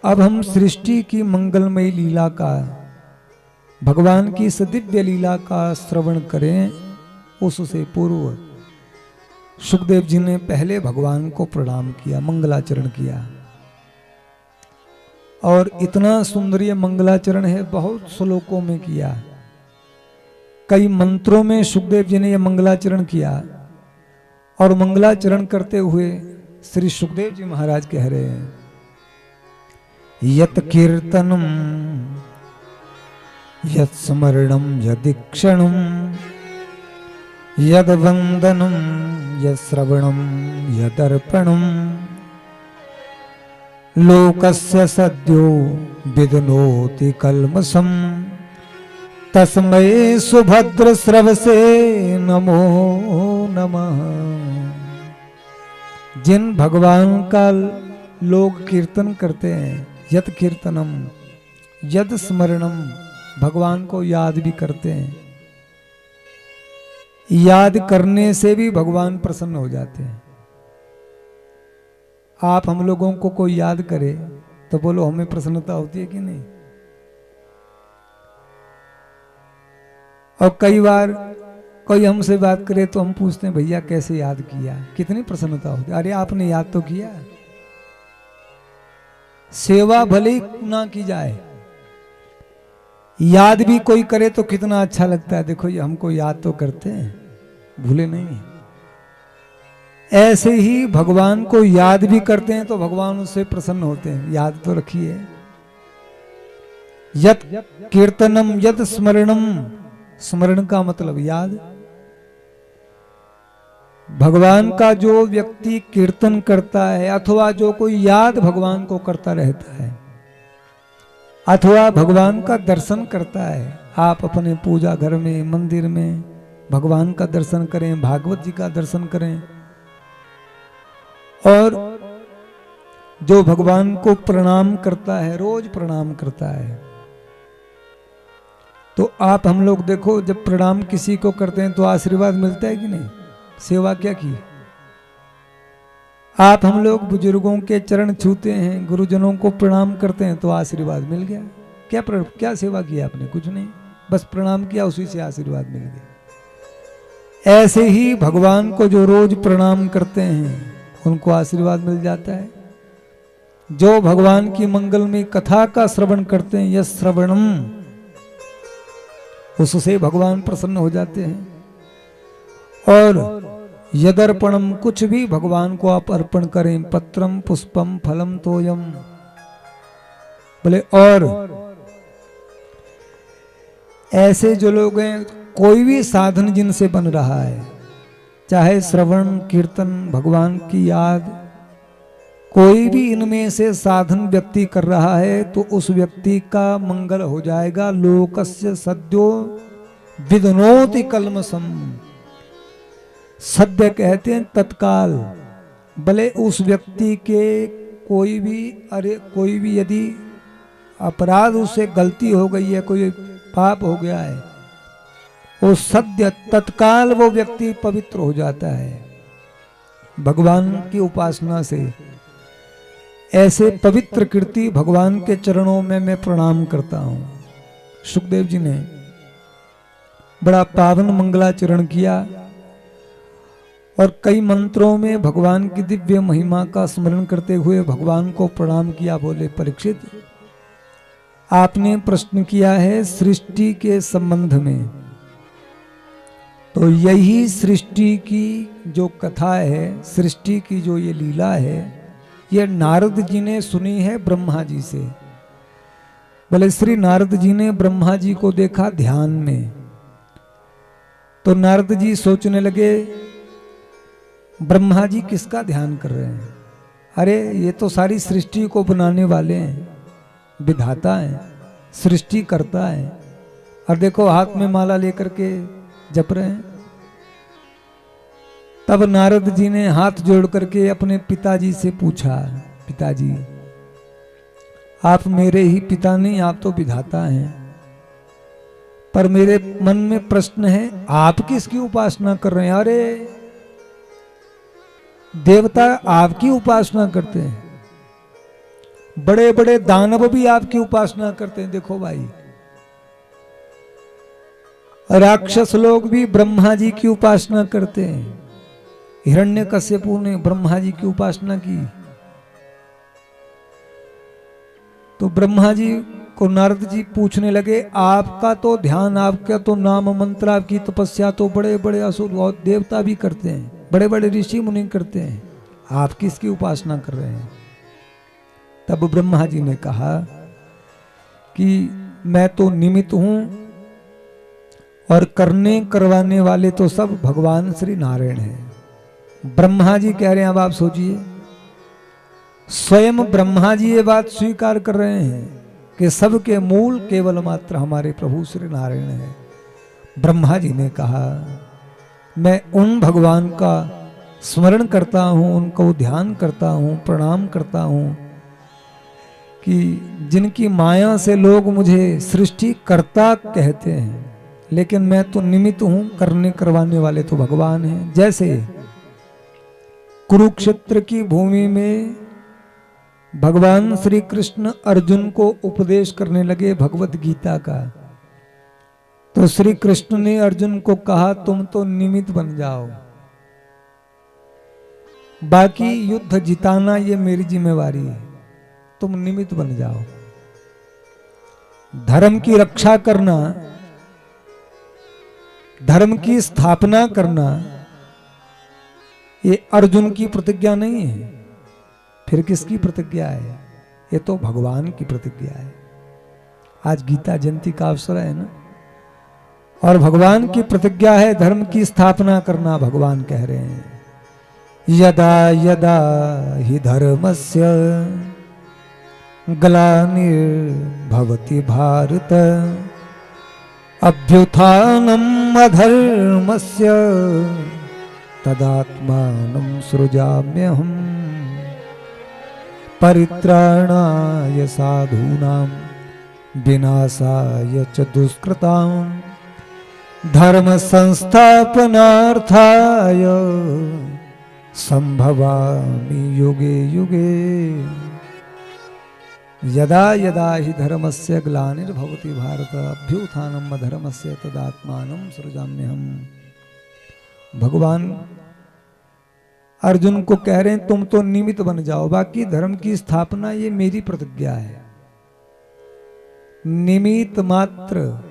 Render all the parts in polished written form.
अब हम सृष्टि की मंगलमयी लीला का, भगवान की सदिव्य लीला का श्रवण करें। उससे पूर्व सुखदेव जी ने पहले भगवान को प्रणाम किया, मंगलाचरण किया। और इतना सुंदर ये मंगलाचरण है, बहुत श्लोकों में किया, कई मंत्रों में सुखदेव जी ने यह मंगलाचरण किया। और मंगलाचरण करते हुए श्री सुखदेव जी महाराज कह रहे हैं, यत कीर्तनम यत स्मरणम यदीक्षणम यद वंदनम यद श्रवणम यदर्पणम लोकस्य सद्यो विदनोति कल्मषम तस्मै सुभद्र श्रवसे नमो नमः। जिन भगवान का लोग कीर्तन करते हैं, यत कीर्तनम यद स्मरणम, भगवान को याद भी करते हैं, याद करने से भी भगवान प्रसन्न हो जाते हैं। आप हम लोगों को कोई याद करे तो बोलो हमें प्रसन्नता होती है कि नहीं? और कई बार कोई हमसे बात करे तो हम पूछते हैं भैया कैसे याद किया, कितनी प्रसन्नता होती है। अरे आपने याद तो किया। सेवा भले ही ना की जाए, याद भी कोई करे तो कितना अच्छा लगता है। देखो ये हमको याद तो करते हैं, भूले नहीं। ऐसे ही भगवान को याद भी करते हैं तो भगवान उससे प्रसन्न होते हैं। याद तो रखिए, यत कीर्तनम यत स्मरणम, स्मरण का मतलब याद। भगवान का जो व्यक्ति कीर्तन करता है अथवा जो कोई याद भगवान को करता रहता है अथवा भगवान का दर्शन करता है, आप अपने पूजा घर में मंदिर में भगवान का दर्शन करें, भागवत जी का दर्शन करें, और जो भगवान को प्रणाम करता है, रोज प्रणाम करता है, तो आप हम लोग देखो जब प्रणाम किसी को करते हैं तो आशीर्वाद मिलता है कि नहीं? सेवा क्या की? आप हम लोग बुजुर्गों के चरण छूते हैं, गुरुजनों को प्रणाम करते हैं तो आशीर्वाद मिल गया। क्या सेवा किया आपने? कुछ नहीं, बस प्रणाम किया, उसी से आशीर्वाद मिल गया। ऐसे ही भगवान को जो रोज प्रणाम करते हैं उनको आशीर्वाद मिल जाता है। जो भगवान की मंगल में कथा का श्रवण करते हैं, यह श्रवणम, उससे भगवान प्रसन्न हो जाते हैं। और यदर्पणम, कुछ भी भगवान को आप अर्पण करें, पत्रम पुष्पम फलम तोयम, बोले। और ऐसे जो लोग हैं, कोई भी साधन जिनसे बन रहा है, चाहे श्रवण कीर्तन भगवान की याद, कोई भी इनमें से साधन व्यक्ति कर रहा है तो उस व्यक्ति का मंगल हो जाएगा। लोकस्य सद्यो विदनोति कल्मषम, सद्य कहते हैं तत्काल। भले उस व्यक्ति के कोई भी यदि अपराध, उससे गलती हो गई है, कोई पाप हो गया है, वो सद्य तत्काल वो व्यक्ति पवित्र हो जाता है भगवान की उपासना से। ऐसे पवित्र कीर्ति भगवान के चरणों में मैं प्रणाम करता हूं। सुखदेव जी ने बड़ा पावन मंगलाचरण किया और कई मंत्रों में भगवान की दिव्य महिमा का स्मरण करते हुए भगवान को प्रणाम किया। बोले परीक्षित, आपने प्रश्न किया है सृष्टि के संबंध में, तो यही सृष्टि की जो कथा है, सृष्टि की जो ये लीला है, ये नारद जी ने सुनी है ब्रह्मा जी से। बोले श्री नारद जी ने ब्रह्मा जी को देखा ध्यान में, तो नारद जी सोचने लगे ब्रह्मा जी किसका ध्यान कर रहे हैं? अरे ये तो सारी सृष्टि को बनाने वाले हैं, विधाता हैं, सृष्टि करता है। और देखो हाथ में माला लेकर के जप रहे हैं। तब नारद जी ने हाथ जोड़ करके अपने पिताजी से पूछा, पिताजी आप मेरे ही पिता नहीं, आप तो विधाता हैं, पर मेरे मन में प्रश्न है, आप किसकी उपासना कर रहे हैं? अरे देवता आपकी उपासना करते हैं, बड़े बड़े दानव भी आपकी उपासना करते हैं। देखो भाई, राक्षस लोग भी ब्रह्मा जी की उपासना करते हैं। हिरण्यकश्यपु ने ब्रह्मा जी की उपासना की, तो ब्रह्मा जी को नारद जी पूछने लगे, आपका तो ध्यान, आपका तो नाम मंत्र, आपकी तपस्या तो बड़े बड़े असुर और देवता भी करते हैं, बड़े बड़े ऋषि मुनि करते हैं, आप किसकी उपासना कर रहे हैं? तब ब्रह्मा जी ने कहा कि मैं तो निमित्त हूं और करने करवाने वाले तो सब भगवान श्री नारायण हैं। ब्रह्मा जी कह रहे हैं, अब आप सोचिए, स्वयं ब्रह्मा जी ये बात स्वीकार कर रहे हैं कि सबके मूल केवल मात्र हमारे प्रभु श्री नारायण हैं। ब्रह्मा जी ने कहा, मैं उन भगवान का स्मरण करता हूं, उनको ध्यान करता हूं, प्रणाम करता हूं कि जिनकी माया से लोग मुझे सृष्टि कर्ता कहते हैं, लेकिन मैं तो निमित्त हूं, करने करवाने वाले तो भगवान हैं। जैसे कुरुक्षेत्र की भूमि में भगवान श्री कृष्ण अर्जुन को उपदेश करने लगे भगवत गीता का, तो श्री कृष्ण ने अर्जुन को कहा, तुम तो निमित्त बन जाओ, बाकी युद्ध जिताना ये मेरी जिम्मेवारी है, तुम निमित्त बन जाओ। धर्म की रक्षा करना, धर्म की स्थापना करना, ये अर्जुन की प्रतिज्ञा नहीं है, फिर किसकी प्रतिज्ञा है? ये तो भगवान की प्रतिज्ञा है। आज गीता जयंती का अवसर है ना, और भगवान की प्रतिज्ञा है धर्म की स्थापना करना। भगवान कह रहे हैं, यदा यदा हि धर्मस्य ग्लानिर्भवति भारत अभ्युत्थानम् अधर्मस्य तदात्मानं सृजाम्यहम् परित्राणाय साधूनां विनाशाय च दुष्कृतां धर्म संस्थापनार्थाय संभवामि युगे युगे। यदा यदा हि धर्मस्य ग्लानिर्भवति भारत अभ्युत्थानम् अधर्मस्य तदात्मानं सृजाम्यहम्। भगवान अर्जुन को कह रहे हैं, तुम तो निमित्त बन जाओ, बाकी धर्म की स्थापना ये मेरी प्रतिज्ञा है। निमित्त मात्र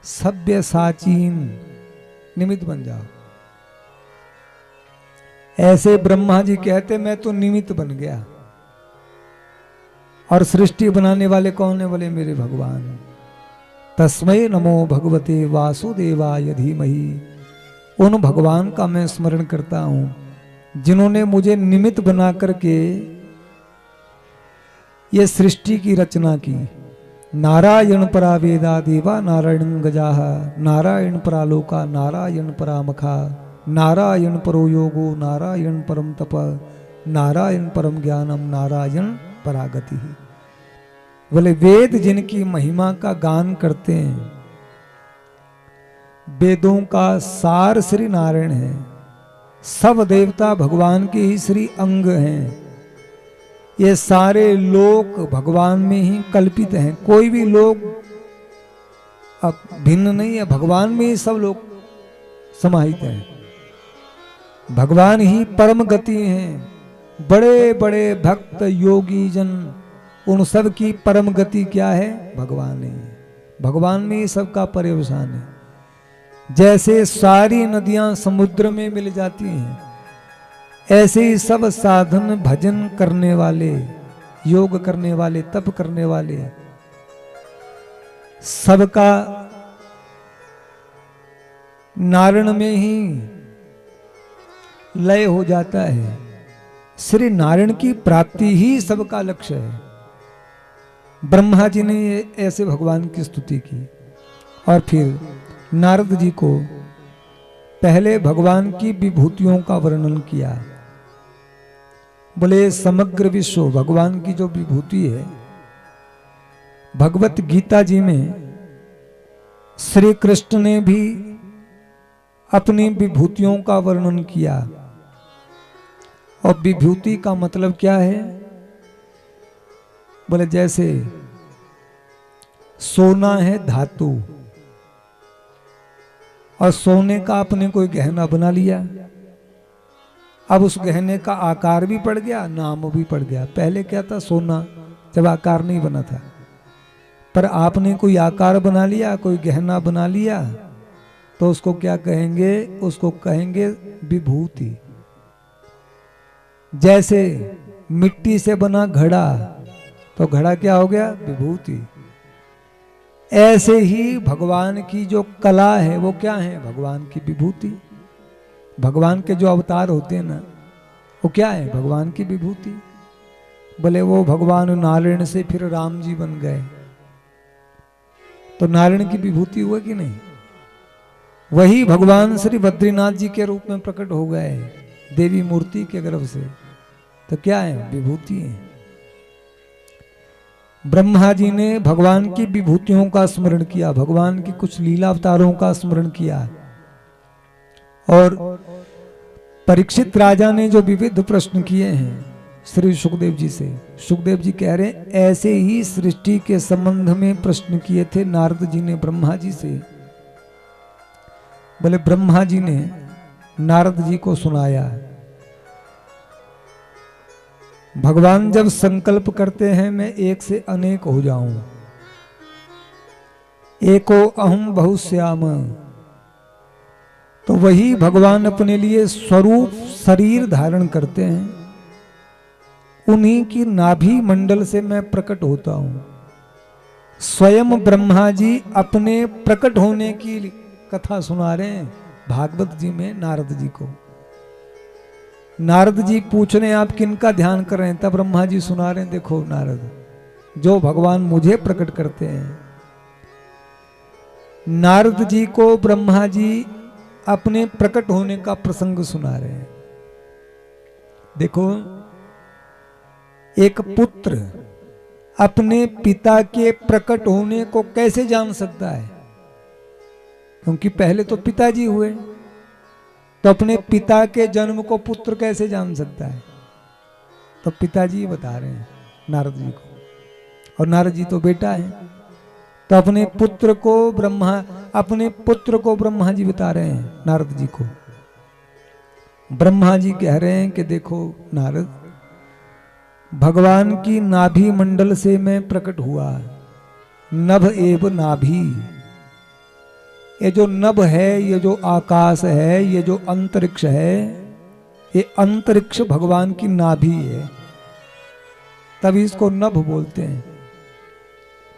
सभ्य साचीन, निमित्त बन जाओ। ऐसे ब्रह्मा जी कहते, मैं तो निमित्त बन गया, और सृष्टि बनाने वाले कौन है? बोले मेरे भगवान। तस्मै नमो भगवते वासुदेवाय धीमहि। उन भगवान का मैं स्मरण करता हूं जिन्होंने मुझे निमित्त बना करके ये सृष्टि की रचना की। नारायण परा वेदा देवा नारायण गजाः, नारायण परा लोका नारायण परा मखा, नारायण परो योगो नारायण परम तप, नारायण परम ज्ञानम नारायण परागति। बोले वेद जिनकी महिमा का गान करते हैं, वेदों का सार श्री नारायण है, सब देवता भगवान के ही श्री अंग हैं। ये सारे लोक भगवान में ही कल्पित हैं, कोई भी लोक अब भिन्न नहीं है, भगवान में ही सब लोग समाहित हैं। भगवान ही परम गति हैं। बड़े बड़े भक्त योगी जन, उन सब की परम गति क्या है? भगवान है। भगवान में ही सबका पर्यवसान है। जैसे सारी नदियां समुद्र में मिल जाती हैं, ऐसे ही सब साधन भजन करने वाले, योग करने वाले, तप करने वाले, सबका नारायण में ही लय हो जाता है। श्री नारायण की प्राप्ति ही सबका लक्ष्य है। ब्रह्मा जी ने ऐसे भगवान की स्तुति की, और फिर नारद जी को पहले भगवान की विभूतियों का वर्णन किया। बोले समग्र विश्व भगवान की जो विभूति है, भगवत गीता जी में श्री कृष्ण ने भी अपनी विभूतियों का वर्णन किया। और विभूति का मतलब क्या है? बोले जैसे सोना है धातु, और सोने का आपने कोई गहना बना लिया, अब उस गहने का आकार भी पड़ गया, नाम भी पड़ गया। पहले क्या था, सोना जब आकार नहीं बना था, पर आपने कोई आकार बना लिया, कोई गहना बना लिया, तो उसको क्या कहेंगे, उसको कहेंगे विभूति। जैसे मिट्टी से बना घड़ा, तो घड़ा क्या हो गया, विभूति। ऐसे ही भगवान की जो कला है वो क्या है, भगवान की विभूति। भगवान के जो अवतार होते हैं ना, वो क्या है, भगवान की विभूति। बोले वो भगवान नारायण से फिर राम जी बन गए, तो नारायण की विभूति हुआ कि नहीं। वही भगवान श्री बद्रीनाथ जी के रूप में प्रकट हो गए देवी मूर्ति के गर्भ से, तो क्या है, विभूति है। ब्रह्मा जी ने भगवान की विभूतियों का स्मरण किया, भगवान की कुछ लीला अवतारों का स्मरण किया, और परीक्षित राजा ने जो विविध प्रश्न किए हैं श्री सुखदेव जी से, सुखदेव जी कह रहे हैं ऐसे ही सृष्टि के संबंध में प्रश्न किए थे नारद जी ने ब्रह्मा जी से। बोले ब्रह्मा जी ने नारद जी को सुनाया। भगवान जब संकल्प करते हैं मैं एक से अनेक हो जाऊं, एको अहम बहुश्याम, तो वही भगवान अपने लिए स्वरूप शरीर धारण करते हैं, उन्हीं की नाभि मंडल से मैं प्रकट होता हूं। स्वयं ब्रह्मा जी अपने प्रकट होने की कथा सुना रहे हैं भागवत जी में नारद जी को। नारद जी पूछ रहे हैं आप किनका ध्यान कर रहे हैं, तब ब्रह्मा जी सुना रहे हैं देखो नारद, जो भगवान मुझे प्रकट करते हैं। नारद जी को ब्रह्मा जी अपने प्रकट होने का प्रसंग सुना रहे हैं। देखो एक पुत्र अपने पिता के प्रकट होने को कैसे जान सकता है, क्योंकि पहले तो पिताजी हुए, तो अपने पिता के जन्म को पुत्र कैसे जान सकता है, तो पिताजी बता रहे हैं नारद जी को, और नारद जी तो बेटा है, तो अपने पुत्र को ब्रह्मा जी बता रहे हैं नारद जी को। ब्रह्मा जी कह रहे हैं कि देखो नारद, भगवान की नाभि मंडल से मैं प्रकट हुआ, नभ एव नाभि, ये जो नभ है, ये जो आकाश है, ये जो अंतरिक्ष है, ये अंतरिक्ष भगवान की नाभि है, तभी इसको नभ बोलते हैं।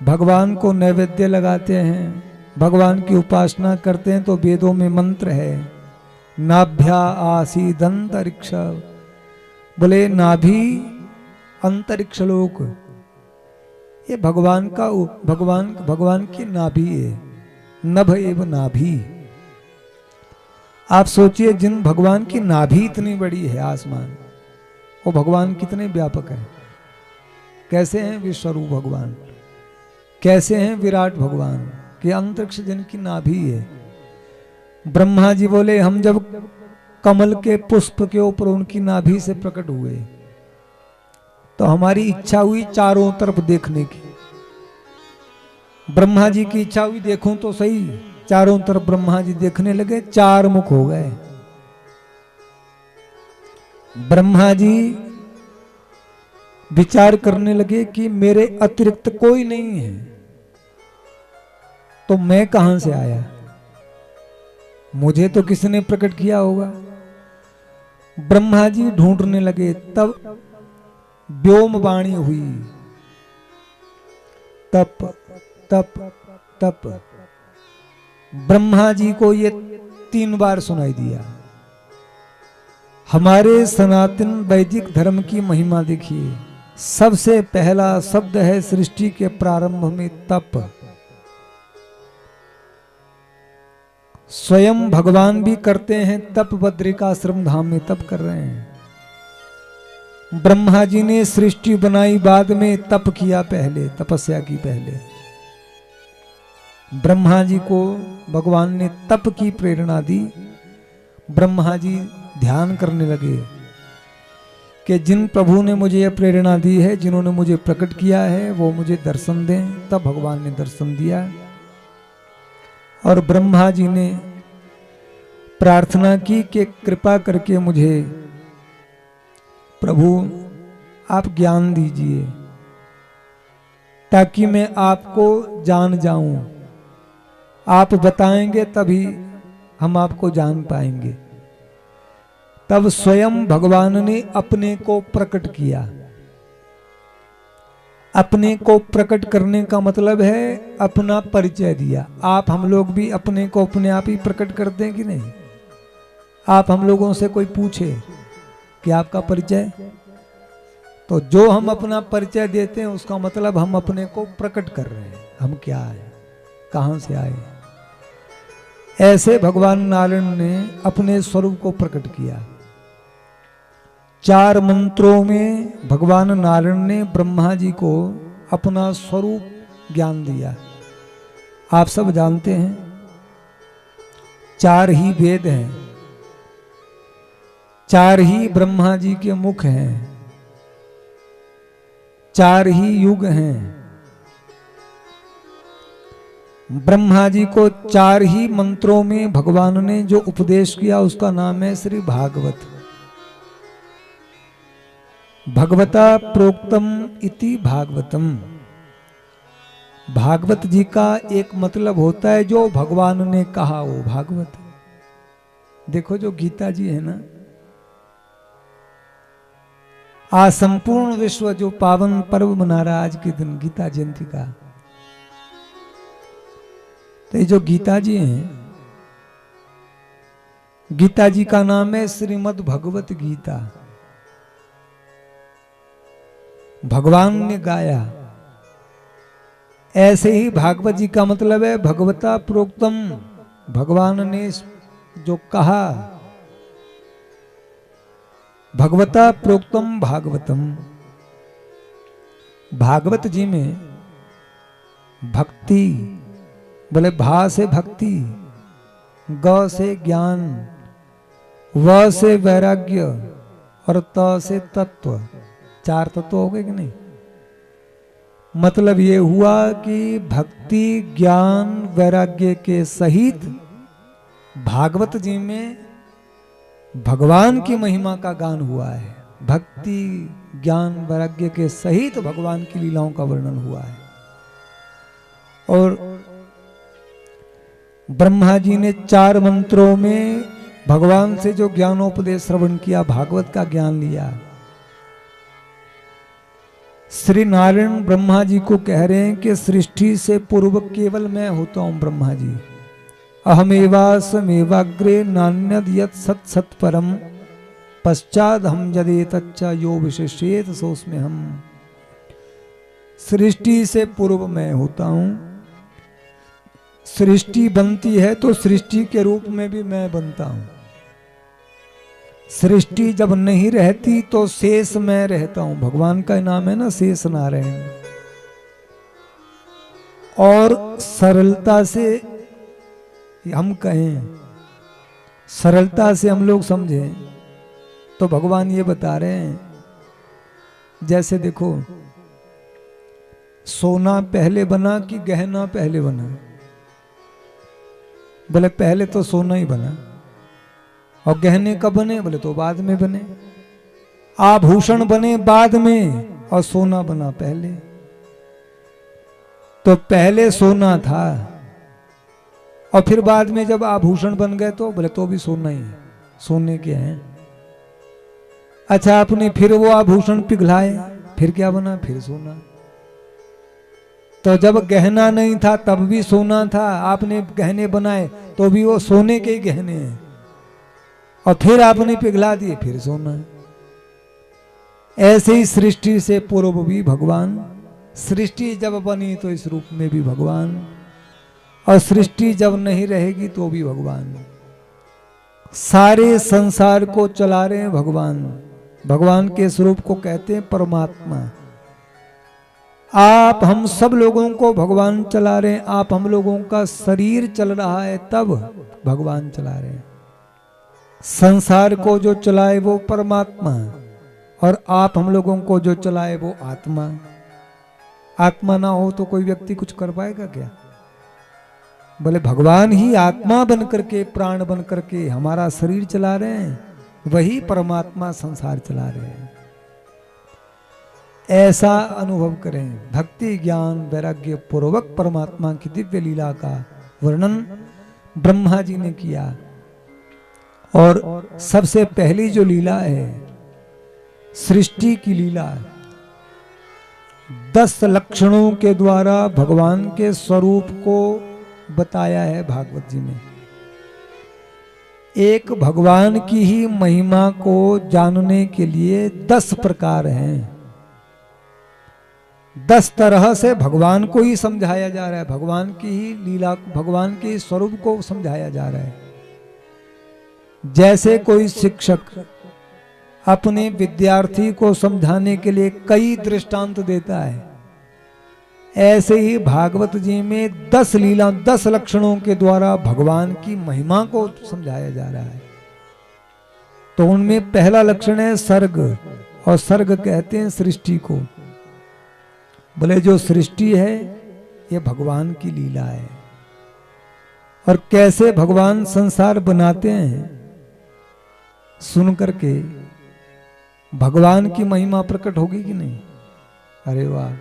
भगवान को नैवेद्य लगाते हैं, भगवान की उपासना करते हैं, तो वेदों में मंत्र है नाभ्या आसीदंतरिक्ष, बोले नाभि अंतरिक्ष लोक, ये भगवान की नाभि है, नभ एव नाभि। आप सोचिए जिन भगवान की नाभि इतनी बड़ी है आसमान, वो भगवान कितने व्यापक है, कैसे हैं विश्वरूप भगवान, कैसे हैं विराट भगवान, कि अंतरिक्ष जिनकी नाभि है। ब्रह्मा जी बोले हम जब कमल के पुष्प के ऊपर उनकी नाभि से प्रकट हुए, तो हमारी इच्छा हुई चारों तरफ देखने की। ब्रह्मा जी की इच्छा हुई देखूं तो सही, चारों तरफ ब्रह्मा जी देखने लगे, चार मुख हो गए। ब्रह्मा जी विचार करने लगे कि मेरे अतिरिक्त कोई नहीं है, तो मैं कहां से आया, मुझे तो किसने प्रकट किया होगा। ब्रह्मा जी ढूंढने लगे, तब व्योम वाणी हुई, तप तप तप। ब्रह्मा जी को ये 3 बार सुनाई दिया। हमारे सनातन वैदिक धर्म की महिमा देखिए, सबसे पहला शब्द है सृष्टि के प्रारंभ में तप। स्वयं भगवान भी करते हैं तप, बद्रिकाश्रम धाम में तप कर रहे हैं। ब्रह्मा जी ने सृष्टि बनाई, बाद में तप किया, पहले तपस्या की पहले। ब्रह्मा जी को भगवान ने तप की प्रेरणा दी। ब्रह्मा जी ध्यान करने लगे कि जिन प्रभु ने मुझे यह प्रेरणा दी है, जिन्होंने मुझे प्रकट किया है, वो मुझे दर्शन दें। तब भगवान ने दर्शन दिया। और ब्रह्मा जी ने प्रार्थना की कि कृपा करके मुझे प्रभु आप ज्ञान दीजिए ताकि मैं आपको जान जाऊं। आप बताएंगे तभी हम आपको जान पाएंगे। तब स्वयं भगवान ने अपने को प्रकट किया। अपने को प्रकट करने का मतलब है अपना परिचय दिया। आप हम लोग भी अपने को अपने आप ही प्रकट कर दें कि नहीं? आप हम लोगों से कोई पूछे कि आपका परिचय, तो जो हम अपना परिचय देते हैं उसका मतलब हम अपने को प्रकट कर रहे हैं, हम क्या हैं, कहां से आए। ऐसे भगवान नारायण ने अपने स्वरूप को प्रकट किया। 4 मंत्रों में भगवान नारायण ने ब्रह्मा जी को अपना स्वरूप ज्ञान दिया। आप सब जानते हैं 4 ही वेद हैं, 4 ही ब्रह्मा जी के मुख हैं, 4 ही युग हैं। ब्रह्मा जी को 4 ही मंत्रों में भगवान ने जो उपदेश किया उसका नाम है श्री भागवत। भगवता प्रोक्तम इति भागवतम। भागवत जी का एक मतलब होता है जो भगवान ने कहा वो भागवत। देखो जो गीता जी है ना, आज संपूर्ण विश्व जो पावन पर्व मना रहा आज के दिन गीता जयंती का, तो ये जो गीता जी हैं, गीता जी का नाम है श्रीमद् भगवत गीता। भगवान ने गाया, ऐसे ही भागवत जी का मतलब है भगवता प्रोक्तम। भगवान ने जो कहा, भगवता प्रोक्तम भागवतम। भागवत जी में भक्ति, बोले भा से भक्ति, ग से ज्ञान, व से वैराग्य और त से तत्व, 4 तत्व हो गए कि नहीं? मतलब ये हुआ कि भक्ति ज्ञान वैराग्य के सहित भागवत जी में भगवान की महिमा का गान हुआ है। भक्ति ज्ञान वैराग्य के सहित भगवान की लीलाओं का वर्णन हुआ है। और ब्रह्मा जी ने 4 मंत्रों में भगवान से जो ज्ञानोपदेश श्रवण किया, भागवत का ज्ञान लिया। श्री नारायण ब्रह्मा जी को कह रहे हैं कि सृष्टि से पूर्व केवल मैं होता हूं ब्रह्मा जी। अहमेवासमेवाग्रे नान्यद यत् सत् सत् परम पश्चाद हम यदि तच्चा यो विशेषेत सोस्मे हम। सृष्टि से पूर्व मैं होता हूं। सृष्टि बनती है तो सृष्टि के रूप में भी मैं बनता हूं। सृष्टि जब नहीं रहती तो शेष मैं रहता हूं। भगवान का नाम है ना शेष नारायण। और सरलता से हम कहें, सरलता से हम लोग समझें तो भगवान ये बता रहे हैं, जैसे देखो सोना पहले बना कि गहना पहले बना? बोले पहले तो सोना ही बना। और गहने कब बने? बोले तो बाद में बने। आभूषण बने बाद में और सोना बना पहले। तो पहले सोना था और फिर बाद में जब आभूषण बन गए तो बोले तो भी सोना ही है, सोने के हैं। अच्छा, आपने फिर वो आभूषण पिघलाए, फिर क्या बना? फिर सोना। तो जब गहना नहीं था तब भी सोना था, आपने गहने बनाए तो भी वो सोने के ही गहने हैं, और फिर आपने पिघला दिए फिर सोना। ऐसे ही सृष्टि से पूर्व भी भगवान, सृष्टि जब बनी तो इस रूप में भी भगवान, और सृष्टि जब नहीं रहेगी तो भी भगवान। सारे संसार को चला रहे हैं भगवान। भगवान के स्वरूप को कहते हैं परमात्मा। आप हम सब लोगों को भगवान चला रहे हैं। आप हम लोगों का शरीर चल रहा है तब भगवान चला रहे हैं। संसार को जो चलाए वो परमात्मा, और आप हम लोगों को जो चलाए वो आत्मा। आत्मा ना हो तो कोई व्यक्ति कुछ कर पाएगा क्या? बोले भगवान ही आत्मा बन करके, प्राण बन करके हमारा शरीर चला रहे हैं, वही परमात्मा संसार चला रहे हैं। ऐसा अनुभव करें। भक्ति ज्ञान वैराग्य पूर्वक परमात्मा की दिव्य लीला का वर्णन ब्रह्मा जी ने किया। और सबसे पहली जो लीला है सृष्टि की लीला, 10 लक्षणों के द्वारा भगवान के स्वरूप को बताया है भागवत जी में। एक भगवान की ही महिमा को जानने के लिए 10 प्रकार हैं। 10 तरह से भगवान को ही समझाया जा रहा है, भगवान की ही लीला, भगवान के स्वरूप को समझाया जा रहा है। जैसे कोई शिक्षक अपने विद्यार्थी को समझाने के लिए कई दृष्टांत देता है, ऐसे ही भागवत जी में 10 लीला, 10 लक्षणों के द्वारा भगवान की महिमा को समझाया जा रहा है। तो उनमें पहला लक्षण है सर्ग, और सर्ग कहते हैं सृष्टि को। बोले जो सृष्टि है ये भगवान की लीला है। और कैसे भगवान संसार बनाते हैं सुन करके भगवान की महिमा प्रकट होगी कि नहीं? अरे वाह!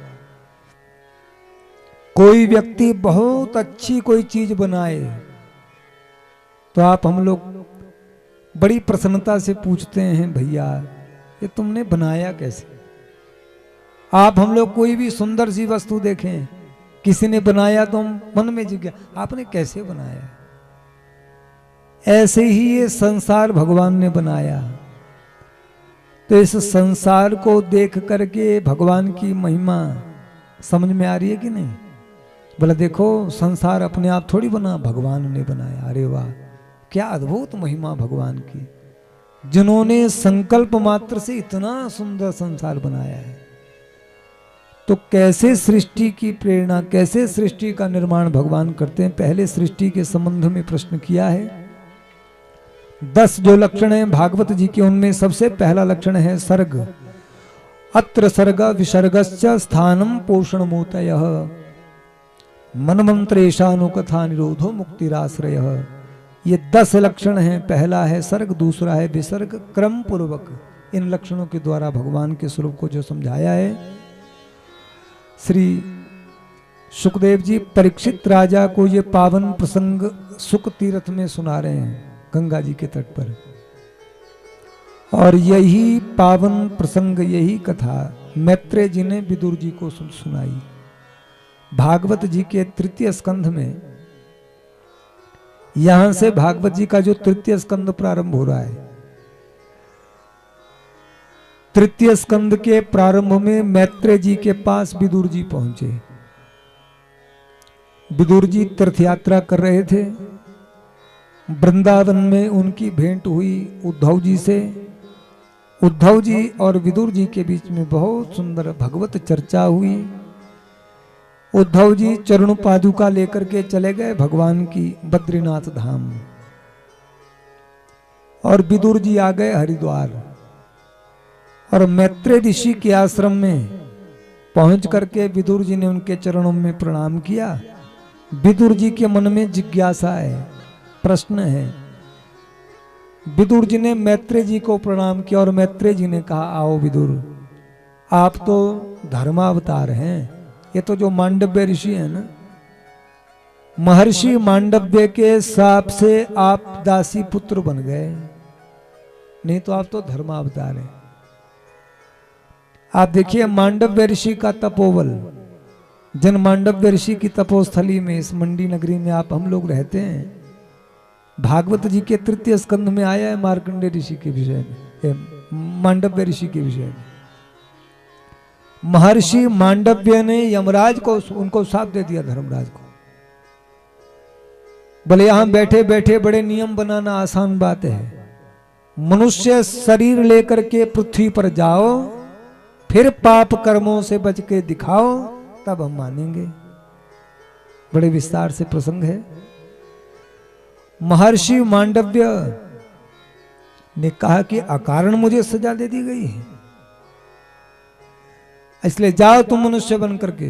कोई व्यक्ति बहुत अच्छी कोई चीज बनाए तो आप हम लोग बड़ी प्रसन्नता से पूछते हैं, भैया ये तुमने बनाया कैसे? आप हम लोग कोई भी सुंदर सी वस्तु देखें, किसी ने बनाया तो हम मन में जिज्ञासा, आपने कैसे बनाया? ऐसे ही ये संसार भगवान ने बनाया। तो इस संसार को देख करके भगवान की महिमा समझ में आ रही है कि नहीं? बोला देखो संसार अपने आप थोड़ी बना, भगवान ने बनाया। अरे वाह, क्या अद्भुत महिमा भगवान की, जिन्होंने संकल्प मात्र से इतना सुंदर संसार बनाया है। तो कैसे सृष्टि की प्रेरणा, कैसे सृष्टि का निर्माण भगवान करते हैं, पहले सृष्टि के संबंध में प्रश्न किया है। 10 जो लक्षण हैं भागवत जी के, उनमें सबसे पहला लक्षण है सर्ग। अत्र सर्ग विसर्गश्च स्थानम पोषण मोतयः मनमंत्रेशानुकथा निरोधो मुक्तिराश्रय। ये 10 लक्षण हैं। पहला है सर्ग, दूसरा है विसर्ग। क्रम पूर्वक इन लक्षणों के द्वारा भगवान के स्वरूप को जो समझाया है, श्री सुखदेव जी परीक्षित राजा को ये पावन प्रसंग सुख तीर्थ में सुना रहे हैं, गंगा जी के तट पर। और यही पावन प्रसंग, यही कथा मैत्रेय जी ने विदुर जी को सुनाई। भागवत जी के 3य स्कंध में, यहां से भागवत जी का जो 3य स्कंद प्रारंभ हो रहा है, 3य स्कंद के प्रारंभ में मैत्रेय जी के पास विदुर जी पहुंचे। विदुर जी तीर्थ यात्रा कर रहे थे। वृंदावन में उनकी भेंट हुई उद्धव जी से। उद्धव जी और विदुर जी के बीच में बहुत सुंदर भगवत चर्चा हुई। उद्धव जी चरण पादुका लेकर के चले गए भगवान की बद्रीनाथ धाम, और विदुर जी आ गए हरिद्वार। और मैत्रेय ऋषि के आश्रम में पहुंच करके विदुर जी ने उनके चरणों में प्रणाम किया। विदुर जी के मन में जिज्ञासा है, प्रश्न है। विदुर जी ने मैत्रेय जी को प्रणाम किया और मैत्रेय जी ने कहा, आओ विदुर, आप तो धर्मावतार हैं। ये तो जो मांडव्य ऋषि है ना, महर्षि मांडव्य के शाप से आप दासी पुत्र बन गए, नहीं तो आप तो धर्मावतार हैं। आप देखिए मांडव्य ऋषि का तपोबल, जन मांडव्य ऋषि की तपोस्थली में, इस मंडी नगरी में आप हम लोग रहते हैं। भागवत जी के 3य स्कंध में आया है मार्कंडेय ऋषि के विषय में, मांडव्य ऋषि के विषय में। महर्षि मांडव्य ने यमराज को, उनको शाप दे दिया, धर्मराज को। बोले यहां बैठे बैठे बड़े नियम बनाना आसान बात है, मनुष्य शरीर लेकर के पृथ्वी पर जाओ, फिर पाप कर्मों से बच के दिखाओ, तब हम मानेंगे। बड़े विस्तार से प्रसंग है। महर्षि मांडव्य ने कहा कि अकारण मुझे सजा दे दी गई है, इसलिए जाओ तुम मनुष्य बन करके।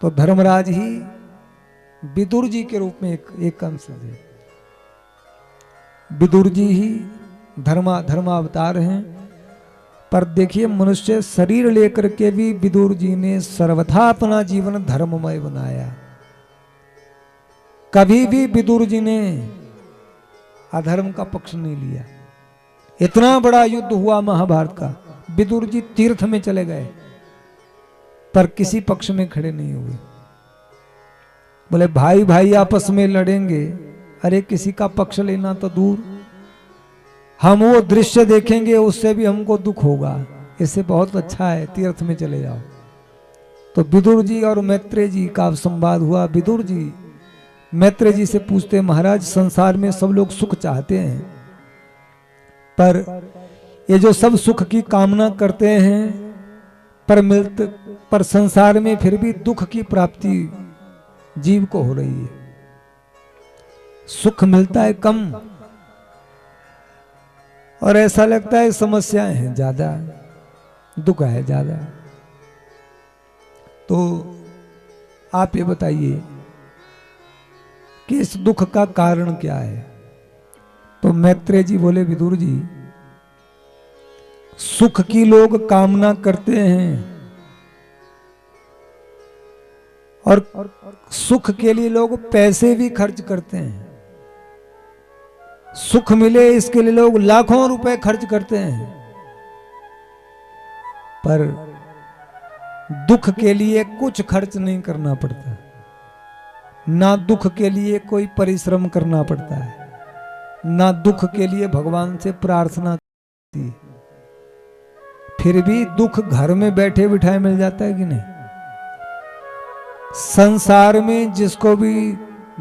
तो धर्मराज ही विदुर जी के रूप में एक अंश थे। विदुर जी ही धर्मावतार हैं। पर देखिए मनुष्य शरीर लेकर के भी विदुर जी ने सर्वथा अपना जीवन धर्ममय बनाया। कभी भी विदुर जी ने अधर्म का पक्ष नहीं लिया। इतना बड़ा युद्ध हुआ महाभारत का, विदुर जी तीर्थ में चले गए पर किसी पक्ष में खड़े नहीं हुए। बोले भाई भाई आपस में लड़ेंगे, अरे किसी का पक्ष लेना तो दूर, हम वो दृश्य देखेंगे उससे भी हमको दुख होगा, इससे बहुत अच्छा है तीर्थ में चले जाओ। तो विदुर जी और मैत्रेय जी का संवाद हुआ। विदुर जी मैत्रेय जी से पूछते, महाराज संसार में सब लोग सुख चाहते हैं, पर ये जो सब सुख की कामना करते हैं पर संसार में फिर भी दुख की प्राप्ति जीव को हो रही है। सुख मिलता है कम और ऐसा लगता है समस्याएं हैं ज्यादा, दुख है ज्यादा। तो आप ये बताइए कि इस दुख का कारण क्या है? तो मैत्रेय जी बोले, विदुर जी सुख की लोग कामना करते हैं और सुख के लिए लोग पैसे भी खर्च करते हैं। सुख मिले इसके लिए लोग लाखों रुपए खर्च करते हैं, पर दुख के लिए कुछ खर्च नहीं करना पड़ता, ना दुख के लिए कोई परिश्रम करना पड़ता है, ना दुख के लिए भगवान से प्रार्थना करती है। फिर भी दुख घर में बैठे बिठाए मिल जाता है कि नहीं? संसार में जिसको भी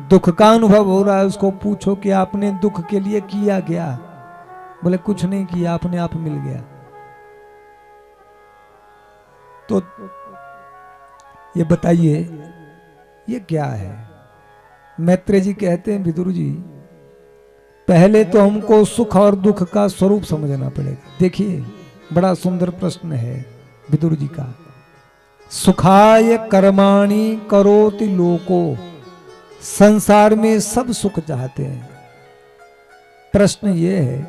दुख का अनुभव हो रहा है उसको पूछो कि आपने दुख के लिए किया क्या? बोले कुछ नहीं किया, अपने आप मिल गया। तो ये बताइए ये क्या है? मैत्रेय जी कहते हैं, विदुर जी पहले तो हमको सुख और दुख का स्वरूप समझना पड़ेगा। देखिए बड़ा सुंदर प्रश्न है विदुर जी का। सुखाय कर्माणि करोति लोको, संसार में सब सुख चाहते हैं। प्रश्न ये है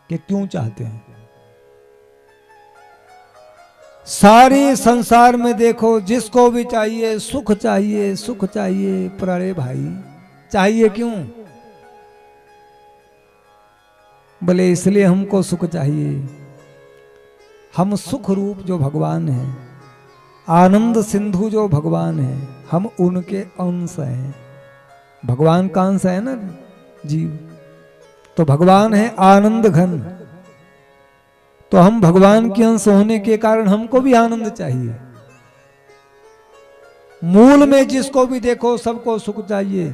कि क्यों चाहते हैं? सारे संसार में देखो जिसको भी चाहिए सुख चाहिए, सुख चाहिए, पर अरे भाई चाहिए क्यों? बोले इसलिए हमको सुख चाहिए, हम सुख रूप जो भगवान है, आनंद सिंधु जो भगवान है, हम उनके अंश हैं। भगवान का अंश है ना जीव, तो भगवान है आनंद घन, तो हम भगवान के अंश होने के कारण हमको भी आनंद चाहिए। मूल में जिसको भी देखो सबको सुख चाहिए।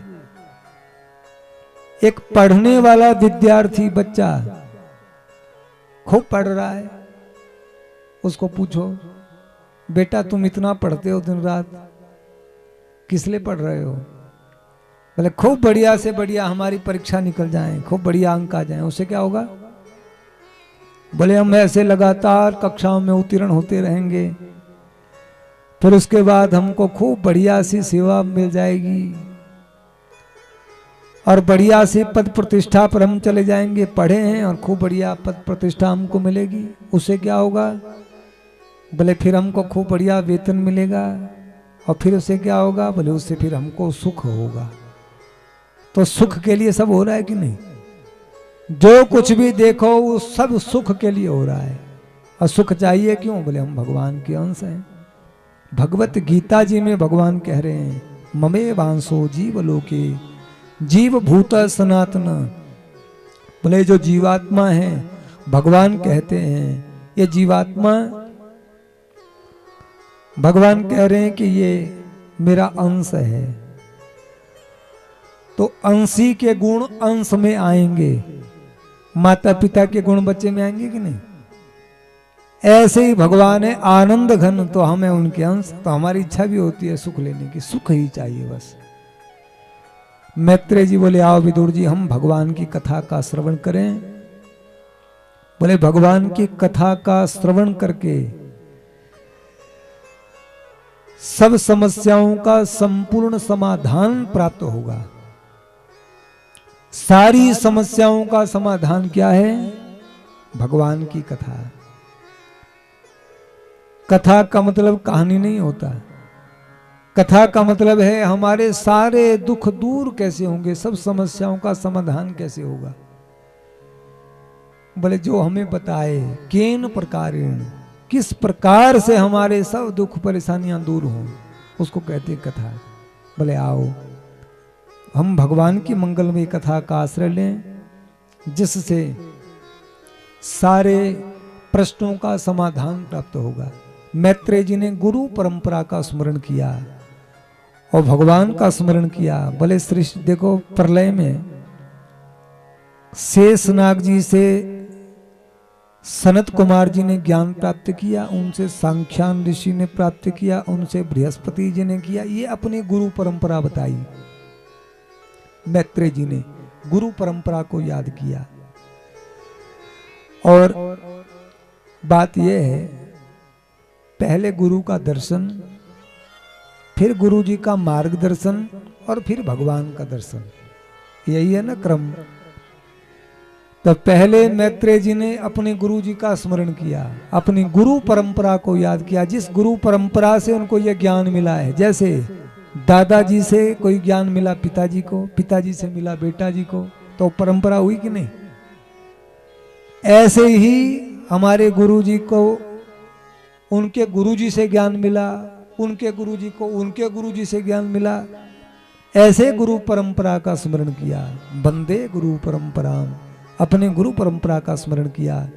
एक पढ़ने वाला विद्यार्थी बच्चा खूब पढ़ रहा है, उसको पूछो बेटा तुम इतना पढ़ते हो दिन रात, किस लिए पढ़ रहे हो? बोले खूब बढ़िया से बढ़िया हमारी परीक्षा निकल जाए, खूब बढ़िया अंक आ जाए, उससे क्या होगा? बोले हम ऐसे लगातार कक्षाओं में उत्तीर्ण होते रहेंगे, फिर उसके बाद हमको खूब बढ़िया सी सेवा मिल जाएगी और बढ़िया सी पद प्रतिष्ठा पर हम चले जाएंगे। पढ़े हैं और खूब बढ़िया पद प्रतिष्ठा हमको मिलेगी, उससे क्या होगा? बोले फिर हमको खूब बढ़िया वेतन मिलेगा और फिर उससे क्या होगा? बोले उससे फिर हमको सुख होगा। तो सुख के लिए सब हो रहा है कि नहीं? जो कुछ भी देखो वो सब सुख के लिए हो रहा है। और सुख चाहिए क्यों? बोले हम भगवान के अंश हैं। भगवत गीता जी में भगवान कह रहे हैं, ममे वांसो जीव लोके जीव भूत सनातन। बोले जो जीवात्मा है, भगवान कहते हैं ये जीवात्मा, भगवान कह रहे हैं कि ये मेरा अंश है। तो अंशी के गुण अंश में आएंगे, माता पिता के गुण बच्चे में आएंगे कि नहीं? ऐसे ही भगवान है आनंद घन, तो हमें उनके अंश, तो हमारी इच्छा भी होती है सुख लेने की, सुख ही चाहिए बस। मैत्रेय जी बोले आओ विदुर जी हम भगवान की कथा का श्रवण करें। बोले भगवान की कथा का श्रवण करके सब समस्याओं का संपूर्ण समाधान प्राप्त होगा। सारी समस्याओं का समाधान क्या है? भगवान की कथा। कथा का मतलब कहानी नहीं होता। कथा का मतलब है हमारे सारे दुख दूर कैसे होंगे, सब समस्याओं का समाधान कैसे होगा। बोले जो हमें बताए केन प्रकारेण, किस प्रकार से हमारे सब दुख परेशानियां दूर हों, उसको कहते कथा। बोले आओ हम भगवान की मंगलमय कथा का आश्रय लें, जिससे सारे प्रश्नों का समाधान प्राप्त होगा। मैत्रेय जी ने गुरु परंपरा का स्मरण किया और भगवान का स्मरण किया। बोले सृष्टि देखो, प्रलय में शेषनाग जी से सनत कुमार जी ने ज्ञान प्राप्त किया, उनसे सांख्यान ऋषि ने प्राप्त किया, उनसे बृहस्पति जी ने किया। ये अपनी गुरु परंपरा बताई। मैत्रेय जी ने गुरु परंपरा को याद किया। और बात यह है, पहले गुरु का दर्शन, फिर गुरु जी का मार्गदर्शन और फिर भगवान का दर्शन, यही है ना क्रम। तो पहले मैत्रेय जी ने अपने गुरु जी का स्मरण किया, अपनी गुरु परंपरा को याद किया, जिस गुरु परंपरा से उनको यह ज्ञान मिला है। जैसे दादाजी से कोई ज्ञान मिला पिताजी को, पिताजी से मिला बेटा जी को, तो परंपरा हुई कि नहीं? ऐसे ही हमारे गुरु जी को उनके गुरु जी से ज्ञान मिला, उनके गुरु जी को उनके गुरु जी से ज्ञान मिला। ऐसे गुरु परंपरा का स्मरण किया। वंदे गुरु परंपरा, अपने गुरु परंपरा का स्मरण किया।